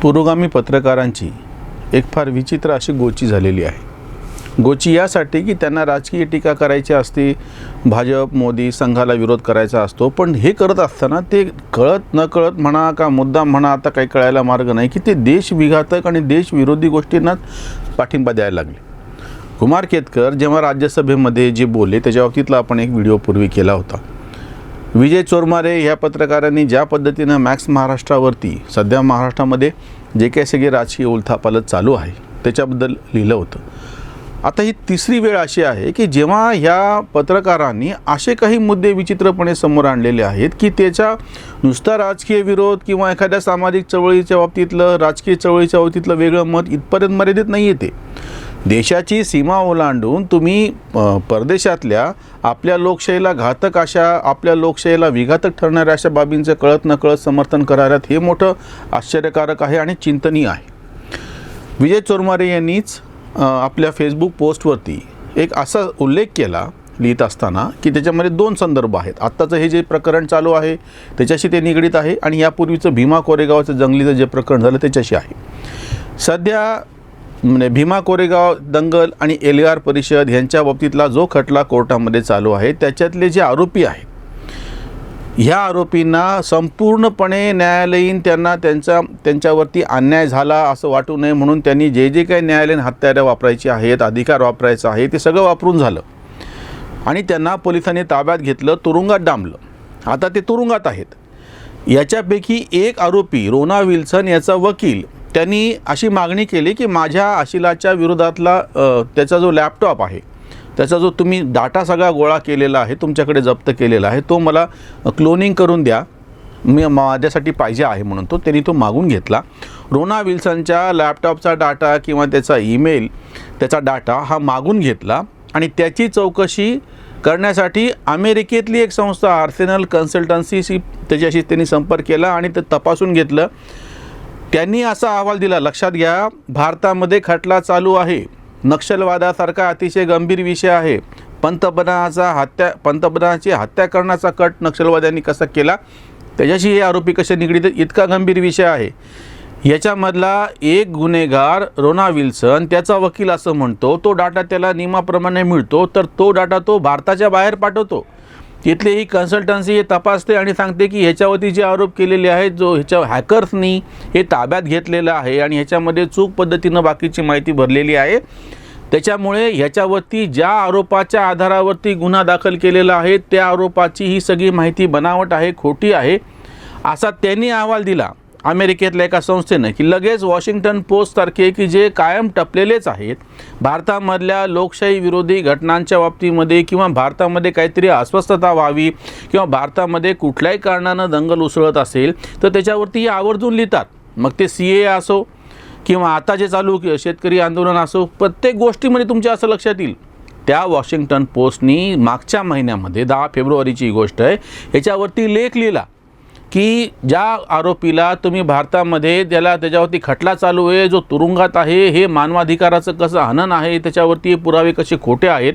पुरोगामी पत्रकारांची एक फार विचित्र अशी गोची झालेली आहे. गोची यासाठी की त्यांना राजकीय टीका करायची असते, भाजप मोदी संघाला विरोध करायचा असतो, पण हे करत असताना ते कळत न कळत म्हणा का मुद्दाम म्हणा, आता काही कळायला मार्ग नाही की ते देशविघातक आणि देशविरोधी गोष्टींनाच पाठिंबा द्यायला लागले. कुमार केतकर जेव्हा राज्यसभेमध्ये जे बोलले त्याच्या बाबतीतला आपण एक व्हिडिओ पूर्वी केला होता. विजय चोरमारे ह्या पत्रकारांनी ज्या पद्धतीनं मॅक्स महाराष्ट्रावरती सध्या महाराष्ट्रामध्ये जे काही सगळे राजकीय उलथापालथ चालू आहे त्याच्याबद्दल लिहिलं होतं. आता ही तिसरी वेळ अशी आहे की जेव्हा ह्या पत्रकारांनी असे काही मुद्दे विचित्रपणे समोर आणलेले आहेत की त्याच्या नुसता राजकीय विरोध किंवा एखाद्या सामाजिक चळवळीच्या बाबतीतलं राजकीय चळवळीच्या बाबतीतलं वेगळं मत इथपर्यंत मर्यादित नाही येते. देशाची सीमा ओलांडून तुम्ही परदेशातल्या आपल्या लोकशाहीला घातक अशा, आपल्या लोकशाहीला विघातक ठरणाऱ्या अशा बाबींचं कळत नकळत समर्थन करायलात हे मोठं आश्चर्यकारक आहे आणि चिंतनीय आहे. विजय चोरमारे यांनीच आपल्या फेसबुक पोस्टवरती एक असा उल्लेख केला लिहित असताना की त्याच्यामध्ये दोन संदर्भ आहेत. आत्ताचं हे जे प्रकरण चालू आहे त्याच्याशी ते निगडीत आहे आणि यापूर्वीचं भीमा कोरेगावचं जंगलीचं जे प्रकरण झालं त्याच्याशी आहे. सध्या भीमा कोरेगाव दंगल आणि एल्गार परिषद यांच्या बाबतीतला जो खटला कोर्टामध्ये चालू आहे त्याच्यातले जे आरोपी आहेत ह्या आरोपींना संपूर्णपणे न्यायालयीन त्यांना त्यांच्यावरती अन्याय झाला असं वाटू नये म्हणून त्यांनी जे जे काही न्यायालयीन हत्यारं वापरायची आहेत, अधिकार वापरायचा आहे ते सगळं वापरून झालं आणि त्यांना पोलिसांनी ताब्यात घेतलं, तुरुंगात डांबलं. आता ते तुरुंगात आहेत. याच्यापैकी एक आरोपी रोना विल्सन याचा वकील त्यांनी अशी मागणी केली की माझ्या अशिलाच्या विरोधातला त्याचा जो लॅपटॉप आहे त्याचा जो तुम्ही डाटा सगळा गोळा केलेला आहे, तुमच्याकडे जप्त केलेला आहे, तो मला क्लोनिंग करून द्या, मी माझ्यासाठी पाहिजे आहे म्हणून त्यांनी तो मागून घेतला. रोना विल्सनच्या लॅपटॉपचा डाटा किंवा त्याचा ईमेल त्याचा डाटा हा मागून घेतला आणि त्याची चौकशी करण्यासाठी अमेरिकेतली एक संस्था आर्सेनल कन्सल्टन्सी त्याच्याशी त्यांनी संपर्क केला आणि ते तपासून घेतलं. त्यांनी असा अहवाल दिला, लक्षात घ्या भारतामध्ये खटला चालू आहे, नक्षलवादासारखा अतिशय गंभीर विषय आहे, पंतप्रधानाची हत्या करण्याचा कट नक्षलवाद्यांनी कसा केला त्याच्याशी हे आरोपी कसे निगडीत, इतका गंभीर विषय आहे. याच्यामधला एक गुन्हेगार रोना विल्सन त्याचा वकील असं म्हणतो तो डाटा त्याला नियमाप्रमाणे मिळतो, तर तो डाटा तो भारताच्या बाहेर पाठवतो. तिथली ही कन्सल्टन्सी हे तपासते आणि सांगते की ह्याच्यावरती जे आरोप केलेले आहेत जो ह्याच्या हॅकर्सनी हे ताब्यात घेतलेलं आहे आणि ह्याच्यामध्ये चूक पद्धतीनं बाकीची माहिती भरलेली आहे, त्याच्यामुळे ह्याच्यावरती ज्या आरोपाच्या आधारावरती गुन्हा दाखल केलेला आहे त्या आरोपाची ही सगळी माहिती बनावट आहे, खोटी आहे असा त्यांनी अहवाल दिला अमेरिकेतल्या एका संस्थेनं. की लगेच वॉशिंग्टन पोस्टसारखे की जे कायम टपलेलेच आहेत भारतामधल्या लोकशाही विरोधी घटनांच्या बाबतीमध्ये किंवा भारतामध्ये काहीतरी अस्वस्थता व्हावी किंवा भारतामध्ये कुठल्याही कारणानं दंगल उसळत असेल तर त्याच्यावरती आवर्जून लिहितात. मग ते CA असो किंवा आता जे चालू शेतकरी आंदोलन असो, प्रत्येक गोष्टीमध्ये तुमच्या असं लक्षात येईल. त्या वॉशिंग्टन पोस्टनी मागच्या महिन्यामध्ये 10 फेब्रुवारीची गोष्ट आहे याच्यावरती लेख लिहिला की ज्या आरोपीला तुम्ही भारतामध्ये त्याच्यावरती खटला चालू आहे, जो तुरुंगात आहे, हे मानवाधिकाराचं कसं हनन आहे, त्याच्यावरती पुरावे कसे खोटे आहेत.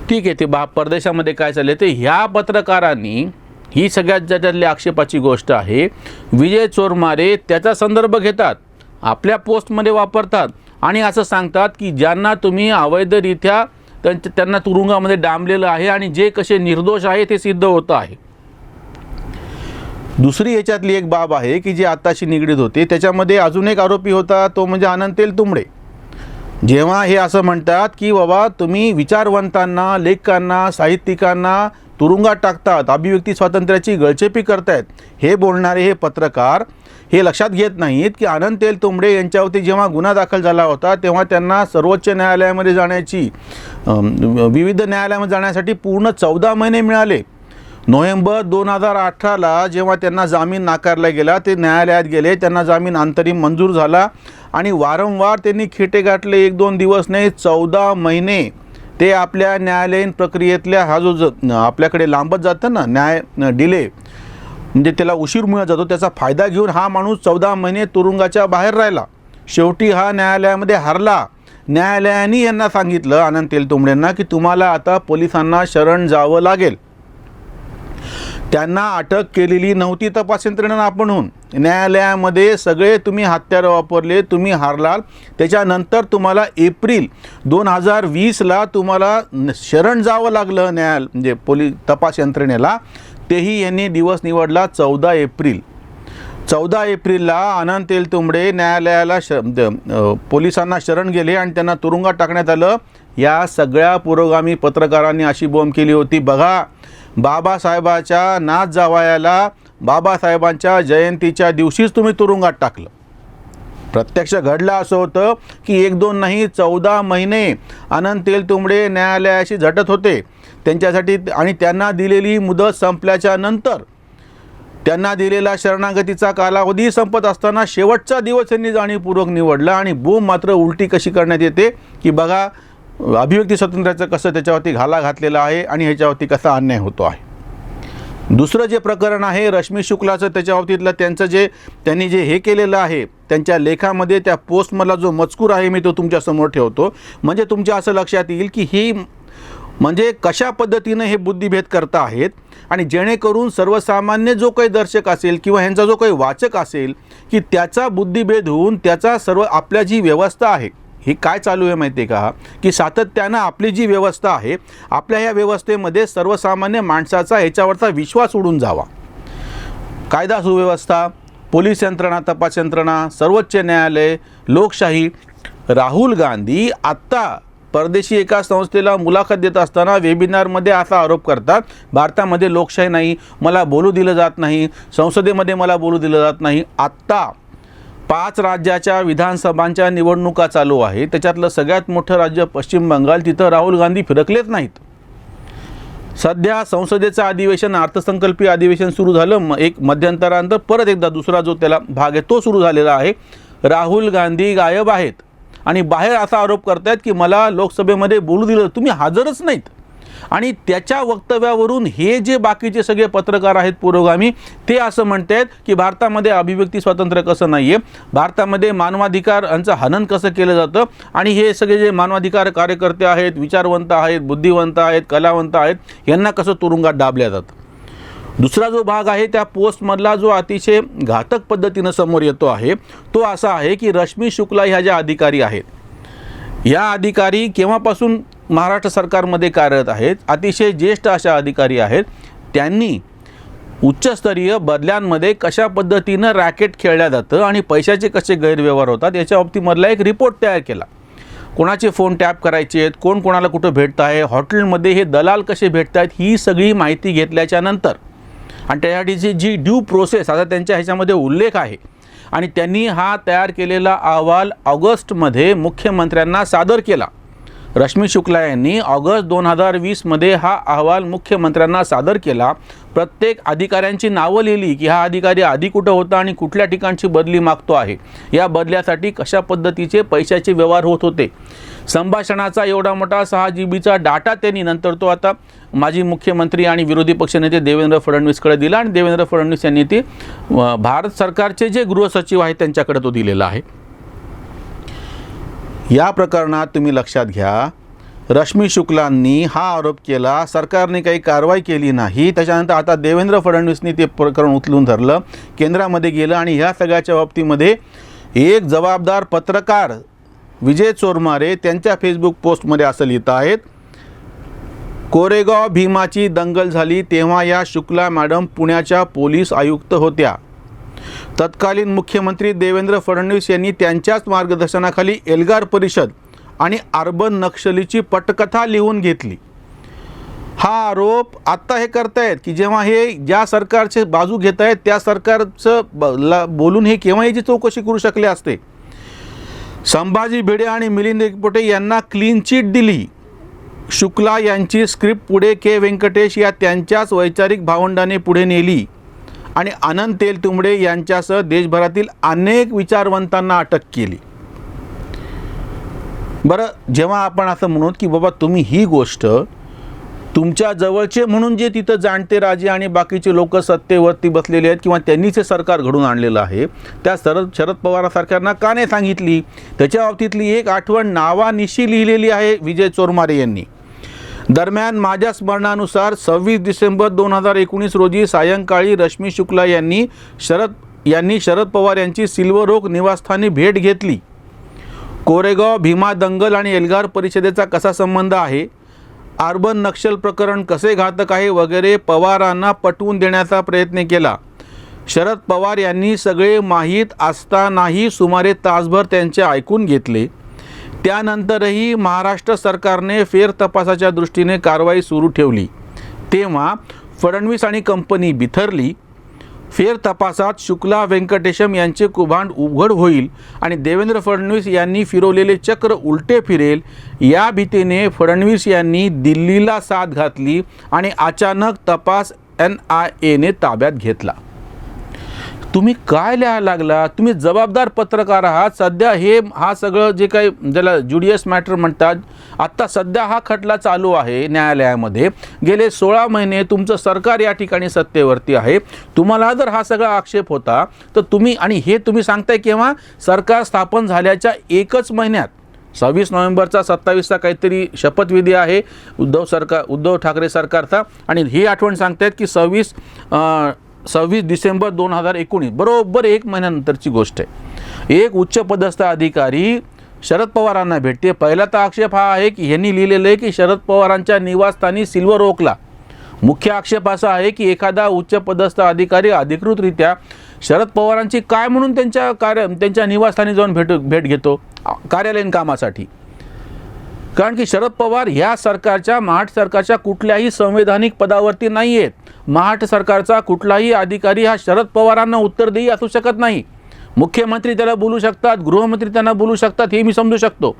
ठीक आहे, ते परदेशामध्ये काय चालले ते ह्या पत्रकारांनी ही सगळ्यात ज्याच्यातली आक्षेपाची गोष्ट आहे. विजय चोरमारे त्याचा संदर्भ घेतात, आपल्या पोस्टमध्ये वापरतात आणि असं सांगतात की ज्यांना तुम्ही अवैधरित्या त्यांना तुरुंगामध्ये डांबलेलं आहे आणि जे कसे निर्दोष आहे ते सिद्ध होतं आहे. दुसरी याच्यातली एक बाब आहे की जी आत्ताशी निगडीत होती, त्याच्यामध्ये अजून एक आरोपी होता, तो म्हणजे आनंद तेलतुंबडे. जेव्हा हे असं म्हणतात की बाबा तुम्ही विचारवंतांना, लेखकांना, साहित्यिकांना तुरुंगात टाकतात, अभिव्यक्ती स्वातंत्र्याची गळचेपी करतायत, हे बोलणारे हे पत्रकार हे लक्षात घेत नाहीत की आनंद तेलतुंबडे यांच्यावरती जेव्हा गुन्हा दाखल झाला होता तेव्हा त्यांना सर्वोच्च न्यायालयामध्ये जाण्याची, विविध न्यायालयामध्ये जाण्यासाठी पूर्ण 14 महिने मिळाले. नोव्हेंबर 2018ला जेव्हा त्यांना जामीन नाकारला गेला ते न्यायालयात गेले, त्यांना जामीन अंतरिम मंजूर झाला आणि वारंवार त्यांनी खिटे गाठले, 1-2 दिवस नाही 14 महिने ते आपल्या न्यायालयीन प्रक्रियेतल्या हा जो आपल्याकडे लांबत जातं ना न्याय डिले म्हणजे त्याला उशीर मिळत जातो त्याचा फायदा घेऊन हा माणूस 14 महिने तुरुंगाच्या बाहेर राहिला. शेवटी हा न्यायालयामध्ये हारला. न्यायालयाने यांना सांगितलं आनंद तेलतुंबडेंना की तुम्हाला आता पोलिसांना शरण जावं लागेल. त्यांना अटक केलेली नव्हती तपास यंत्रणेनं आपणहून. न्यायालयामध्ये सगळे तुम्ही हत्यारं वापरले, तुम्ही हारलाल. त्याच्यानंतर तुम्हाला एप्रिल 2020ला तुम्हाला शरण जावं लागलं म्हणजे पोलीस तपास यंत्रणेला. तेही यांनी दिवस निवडला 14 एप्रिल. 14 एप्रिलला अनंत तेलतुंबडे न्यायालयाला पोलिसांना शरण गेले आणि त्यांना तुरुंगात टाकण्यात आलं. या सगळ्या पुरोगामी पत्रकारांनी अशी बोंब केली होती, बघा बाबासाहेबाच्या नाथ जावयाला बाबासाहेबांच्या जयंतीच्या दिवशीच तुम्ही तुरुंगात टाकलं. प्रत्यक्ष घडलं असं होतं की 1-2 नाही 14 महिने अनंत तेलतुंबडे न्यायालयाशी झटत होते त्यांच्यासाठी. आणि त्यांना दिलेली मुदत संपल्याच्या नंतर त्यांना दिलेला शरणागतीचा कालावधी संपत असताना शेवटचा दिवस त्यांनी जाणीवपूर्वक निवडला. आणि बोंब मात्र उलटी कशी करण्यात येते की बघा अभिव्यक्ती स्वातंत्र्याचं कसं त्याच्यावरती घाला घातलेला आहे आणि ह्याच्यावरती कसा अन्याय होतो आहे. दुसरं जे प्रकरण आहे रश्मी शुक्लाचं, त्याच्याबाबतीतलं त्यांनी जे हे केलेलं आहे त्यांच्या लेखामध्ये, त्या पोस्टमधला जो मजकूर आहे मी तो तुमच्यासमोर ठेवतो. म्हणजे तुमच्या असं लक्षात येईल की ही म्हणजे कशा पद्धतीनं हे बुद्धिभेद करता आहेत. आणि जेणेकरून सर्वसामान्य जो काही दर्शक असेल किंवा ह्यांचा जो काही वाचक असेल की त्याचा बुद्धिभेद होऊन त्याचा आपल्या जी व्यवस्था आहे ही काय चालू आहे माहिती आहे का, की सातत्यानं आपली जी व्यवस्था आहे आपल्या ह्या व्यवस्थेमध्ये सर्वसामान्य माणसाचा ह्याच्यावरचा विश्वास उडून जावा. कायदा सुव्यवस्था, पोलीस यंत्रणा, तपास यंत्रणा, सर्वोच्च न्यायालय, लोकशाही. राहुल गांधी आत्ता परदेशी एका संस्थेला मुलाखत देत असताना वेबिनारमध्ये असा आरोप करतात, भारतामध्ये लोकशाही नाही, मला बोलू दिलं जात नाही, संसदेमध्ये मला बोलू दिलं जात नाही. आत्ता 5 राज्याच्या विधानसभांच्या निवडणुका चालू आहे, त्याच्यातलं सगळ्यात मोठं राज्य पश्चिम बंगाल, तिथं राहुल गांधी फिरकलेच नाहीत. सध्या संसदेचं अधिवेशन, अर्थसंकल्पीय अधिवेशन सुरू झालं, एक मध्यंतरानंतर परत एकदा दुसरा जो त्याला भाग आहे तो सुरू झालेला आहे. राहुल गांधी गायब आहेत आणि बाहेर असा आरोप करतायत की मला लोकसभेमध्ये बोलू दिलं, तुम्ही हजरच नाहीत. आणि त्याच्या वक्तव्यावरून हे जे बाकीचे सगळे पत्रकार आहेत पुरोगामी, ते असं म्हणतात की भारतामध्ये अभिव्यक्ती स्वातंत्र्य कसं नाही आहे, भारतामध्ये मानवाधिकारांचं हनन कसं केलं जातं. आणि हे सगळे जे मानवाधिकार कार्यकर्ते आहेत, विचारवंत आहेत, बुद्धिवंत आहेत, कलावंत आहेत, यांना कसं तुरुंगात डाबल्या जातं. दुसरा जो भाग आहे त्या पोस्टमधला जो अतिशय घातक पद्धतीनं समोर येतो आहे तो असा आहे की रश्मी शुक्ला ह्या ज्या अधिकारी आहेत, या अधिकारी केव्हापासून महाराष्ट्र सरकारमध्ये कार्यरत आहेत, अतिशय ज्येष्ठ अशा अधिकारी आहेत. त्यांनी उच्चस्तरीय बदल्यांमध्ये कशा पद्धतीनं रॅकेट खेळल्या जातं आणि पैशाचे कसे गैरव्यवहार होतात याच्या बाबतीमधला एक रिपोर्ट तयार केला. कोणाचे फोन टॅप करायचे आहेत, कोण कोणाला कुठं भेटत आहे, हॉटेलमध्ये हे दलाल कसे भेटत आहेत, ही सगळी माहिती घेतल्याच्या नंतर आणि त्यासाठीची जी ड्यू प्रोसेस आता त्यांच्या ह्याच्यामध्ये उल्लेख आहे आणि त्यांनी हा तयार केलेला अहवाल ऑगस्टमध्ये मुख्यमंत्र्यांना सादर केला. रश्मी शुक्ला यांनी ऑगस्ट 2020मध्ये हा अहवाल मुख्यमंत्र्यांना सादर केला. प्रत्येक अधिकाऱ्यांची नावं लिहिली की हा अधिकारी आधी कुठं होता आणि कुठल्या ठिकाणची बदली मागतो आहे, या बदल्यासाठी कशा पद्धतीचे पैशाचे व्यवहार होत होते. संभाषणाचा एवढा मोठा 6 GB डाटा त्यांनी नंतर तो आता माजी मुख्यमंत्री आणि विरोधी पक्षनेते देवेंद्र फडणवीसकडे दिला आणि देवेंद्र फडणवीस यांनी ती भारत सरकारचे जे गृहसचिव आहेत त्यांच्याकडे तो दिलेला आहे. या प्रकरणात तुम्ही लक्षात घ्या, रश्मी शुक्लांनी हा आरोप केला, सरकारने काही कारवाई केली नाही. त्याच्यानंतर आता देवेंद्र फडणवीसनी ते प्रकरण उचलून धरलं, केंद्रामध्ये गेलं आणि ह्या सगळ्याच्या बाबतीमध्ये एक जबाबदार पत्रकार विजय चोरमारे त्यांच्या फेसबुक पोस्टमध्ये असं लिहित आहेत, कोरेगाव भीमाची दंगल झाली तेव्हा या शुक्ला मॅडम पुण्याच्या पोलीस आयुक्त होत्या. तत्कालीन मुख्यमंत्री देवेंद्र फडणवीस यांनी त्यांच्याच मार्गदर्शनाखाली एल्गार परिषद आणि अर्बन नक्षलीची पटकथा लिहून घेतली. हा आरोप आत्ता हे करतायत की जेव्हा हे ज्या सरकारचे बाजू घेत आहेत त्या सरकारचं बोलून हे केव्हा याची चौकशी करू शकले असते. संभाजी भिडे आणि मिलिंद एकपोटे यांना क्लीन चिट दिली. शुक्ला यांची स्क्रिप्ट पुढे के व्यंकटेश या त्यांच्याच वैचारिक भावंडाने पुढे नेली आणि अनंत तेलतुंबडे यांच्यासह देशभरातील अनेक विचारवंतांना अटक केली. बरं, जेव्हा आपण असं म्हणू की बाबा तुम्ही ही गोष्ट तुमच्या जवळचे म्हणून जे तिथं जाणते राजे आणि बाकीचे लोक सत्तेवरती बसलेले आहेत किंवा त्यांनीच हे सरकार घडून आणलेलं आहे, त्या शरद पवारांसारख्यांना का नाही सांगितली? त्याच्या बाबतीतली एक आठवण नावानिशी लिहिलेली आहे विजय चोरमारे यांनी. दरम्यान माझ्या स्मरणानुसार 26 डिसेंबर 2019 रोजी सायंकाळी रश्मी शुक्ला यांनी शरद पवार यांची सिल्वर ओक निवासस्थानी भेट घेतली. कोरेगाव भीमा दंगल आणि एल्गार परिषदेचा कसा संबंध आहे, अर्बन नक्षल प्रकरण कसे घातक आहे वगैरे पवारांना पटवून देण्याचा प्रयत्न केला. शरद पवार यांनी सगळे माहीत असतानाही सुमारे तासभर त्यांचे ऐकून घेतले. त्यानंतरही महाराष्ट्र सरकारने फेरतपासाच्या दृष्टीने कारवाई सुरू ठेवली. तेव्हा फडणवीस आणि कंपनी बिथरली. फेरतपासात शुक्ला व्यंकटेशम यांचे कुभांड उघड होईल आणि देवेंद्र फडणवीस यांनी फिरवलेले चक्र उलटे फिरेल या भीतीने फडणवीस यांनी दिल्लीला साथ घातली आणि अचानक तपास NIAने ताब्यात घेतला. तुम्ही काय लिहायला लागला? तुम्ही जबाबदार पत्रकार आहात. सध्या हा सगळं जे काही ज्याला जुडियस मॅटर म्हणतात, आत्ता सध्या हा खटला चालू आहे न्यायालयामध्ये. गेले 16 महिने तुमचं सरकार या ठिकाणी सत्तेवरती आहे. तुम्हाला जर हा सगळा आक्षेप होता तर तुम्ही सांगताय केव्हा? सरकार स्थापन झाल्याच्या एकच महिन्यात 26 नोव्हेंबरचा 27चा काहीतरी शपथविधी आहे उद्धव ठाकरे सरकारचा, आणि ही आठवण सांगतायत की 26 डिसेंबर 2019, बरोबर 1 महिन्यानंतरची गोष्ट आहे. एक उच्चपदस्थ अधिकारी शरद पवारांना भेटते. पहिला तर आक्षेप हा आहे की यांनी लिहिलेलं आहे की शरद पवारांच्या निवासस्थानी सिल्वर ओकला. मुख्य आक्षेप असा आहे की एखादा उच्चपदस्थ अधिकारी अधिकृतरित्या शरद पवारांची काय म्हणून त्यांच्या निवासस्थानी जाऊन भेट घेतो कार्यालयीन कामासाठी. कारण की शरद पवार ह्या महाराष्ट्र सरकारच्या कुठल्याही संवैधानिक पदावरती नाही आहेत. महाराष्ट्र सरकारचा कुठलाही अधिकारी हा शरद पवारांना उत्तरदेही असू शकत नाही. मुख्यमंत्री त्याला बोलू शकतात, गृहमंत्री त्यांना बोलू शकतात, हे मी समजू शकतो.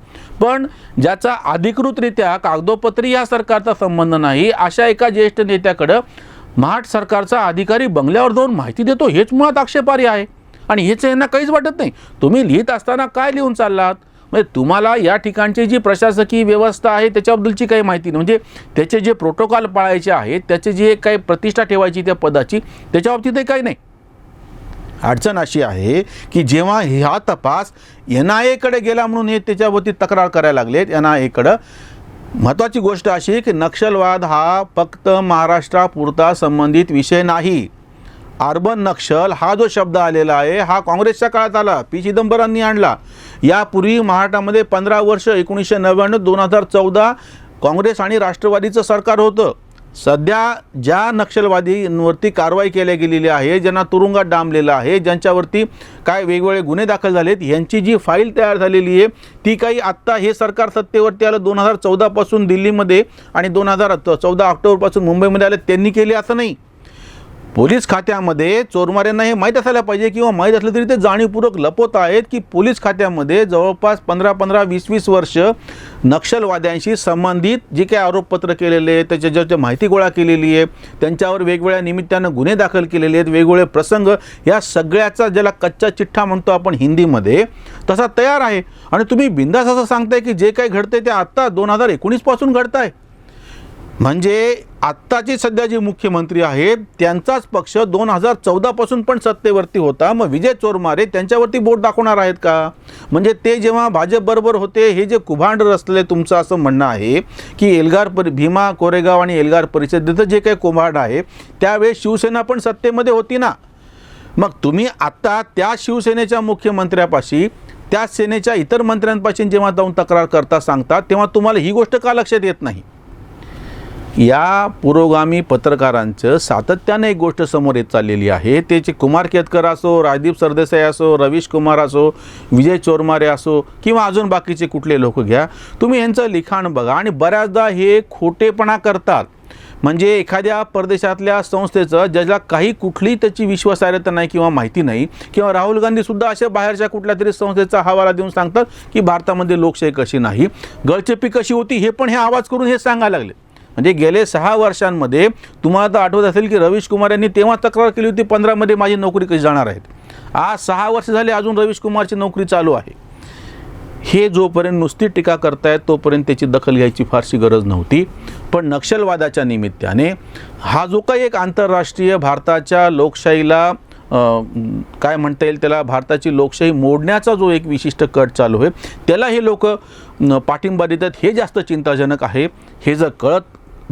पण ज्याचा अधिकृतरित्या कागदोपत्री या सरकारचा संबंध नाही, अशा एका ज्येष्ठ नेत्याकडं महाराष्ट्र सरकारचा अधिकारी बंगल्यावर जाऊन माहिती देतो, हेच मुळात आक्षेपार्ह आहे. आणि हेच यांना काहीच वाटत नाही. तुम्ही लिहित असताना काय लिहून चाललात? म्हणजे तुम्हाला या ठिकाणची जी प्रशासकीय व्यवस्था आहे त्याच्याबद्दलची काही माहिती नाही. म्हणजे त्याचे जे प्रोटोकॉल पाळायचे आहेत, त्याचे जे काही प्रतिष्ठा ठेवायची त्या पदाची, त्याच्या बाबतीतही काही नाही. अडचण अशी आहे की जेव्हा हा तपास NIAकडे गेला म्हणून हे त्याच्यावरती तक्रार करायला लागलेत NIAकडं. महत्त्वाची गोष्ट अशी आहे की नक्षलवाद हा फक्त महाराष्ट्रापुरता संबंधित विषय नाही. अर्बन नक्षल हा जो शब्द आलेला आहे हा काँग्रेसच्या काळात आला, P. चिदंबरांनी आणला. यापूर्वी महाराष्ट्रामध्ये 15 वर्ष 1999 2014 काँग्रेस आणि राष्ट्रवादीचं सरकार होतं. सध्या ज्या नक्षलवादींवरती कारवाई केल्या गेलेली आहे, ज्यांना तुरुंगात डांबलेलं आहे, ज्यांच्यावरती काय वेगवेगळे गुन्हे दाखल झालेत, यांची जी फाईल तयार झालेली आहे ती काही आत्ता हे सरकार सत्तेवरती आलं 2014 पासून दिल्लीमध्ये आणि 2014 ऑक्टोबरपासून मुंबईमध्ये आलं त्यांनी केली असं नाही. पोलीस खात्यामध्ये चोरमाऱ्यांना हे माहीत असायला पाहिजे, किंवा माहीत असलं तरी ते जाणीवपूर्वक लपवत आहेत की पोलीस खात्यामध्ये जवळपास 15 20 वर्ष नक्षलवाद्यांशी संबंधित जे काही आरोपपत्र केलेले आहेत, त्याच्या माहिती गोळा केलेली आहे, त्यांच्यावर वेगवेगळ्या निमित्तानं गुन्हे दाखल केलेले आहेत, वेगवेगळे प्रसंग, या सगळ्याचा ज्याला कच्चा चिठ्ठा म्हणतो आपण हिंदीमध्ये, तसा तयार आहे. आणि तुम्ही बिंदास असं सांगताय की जे काही घडतंय ते आत्ता 2019 पासून घडत आहे. म्हणजे आत्ताचे सध्या जे मुख्यमंत्री आहेत त्यांचाच पक्ष 2014 पासून पण सत्तेवरती होता. मग विजय चोरमारे त्यांच्यावरती बोट दाखवणार आहेत का? म्हणजे ते जेव्हा भाजपबरोबर होते, हे जे कुभांड रचले तुमचं असं म्हणणं आहे की भीमा कोरेगाव आणि एल्गार परिषदेचं जे काही कुभांड आहे त्यावेळेस शिवसेना पण सत्तेमध्ये होती ना. मग तुम्ही आत्ता त्या शिवसेनेच्या मुख्यमंत्र्यापाशी, त्या सेनेच्या इतर मंत्र्यांपाशी जेव्हा जाऊन तक्रार करता सांगतात, तेव्हा तुम्हाला ही गोष्ट का लक्षात येत नाही? या पुरोगामी पत्रकारांचं सातत्याने एक गोष्ट समोर येत चाललेली आहे. त्याचे कुमार केतकर असो, राजदीप सरदेसाई असो, रवीश कुमार असो, विजय चोरमारे असो, किंवा अजून बाकीचे कुठले लोक घ्या, तुम्ही यांचं लिखाण बघा आणि बऱ्याचदा हे खोटेपणा करतात. म्हणजे एखाद्या परदेशातल्या संस्थेचं ज्याला काही कुठलीही त्याची विश्वासार्हता नाही किंवा माहिती नाही, किंवा राहुल गांधीसुद्धा अशा बाहेरच्या कुठल्या तरी संस्थेचा हवाला देऊन सांगतात की भारतामध्ये लोकशाही कशी नाही, गळचेपी कशी होती, हे पण हे आवाज करून हे सांगायला लागले. म्हणजे गेले 6 वर्षांमध्ये तुम्हाला तर आठवत असेल की रवीश कुमार यांनी तेव्हा तक्रार केली होती 15 मध्ये माझी नोकरी कशी जाणार आहेत. आज 6 वर्ष झाले अजून रवीश कुमारची नोकरी चालू आहे. हे जोपर्यंत नुसती टीका करतायत तोपर्यंत त्याची दखल घ्यायची फारशी गरज नव्हती. पण नक्षलवादाच्या निमित्ताने हा जो काही एक आंतरराष्ट्रीय भारताच्या लोकशाहीला काय म्हणता येईल त्याला, भारताची लोकशाही मोडण्याचा जो एक विशिष्ट कट चालू आहे, त्याला हे लोक पाठिंबा देतात, हे जास्त चिंताजनक आहे. हे जर कळत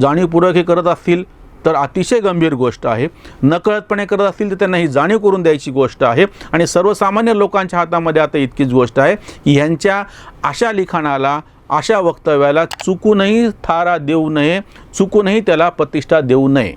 जाणीवपूर्वक हे करत असतील तर अतिशय गंभीर गोष्ट आहे, नकळतपणे करत असतील तर त्यांना ही जाणीव करून द्यायची गोष्ट आहे. आणि सर्वसामान्य लोकांच्या हातामध्ये आता इतकीच गोष्ट आहे की ह्यांच्या अशा लिखाणाला, अशा वक्तव्याला चुकूनही थारा देऊ नये, चुकूनही त्याला प्रतिष्ठा देऊ नये.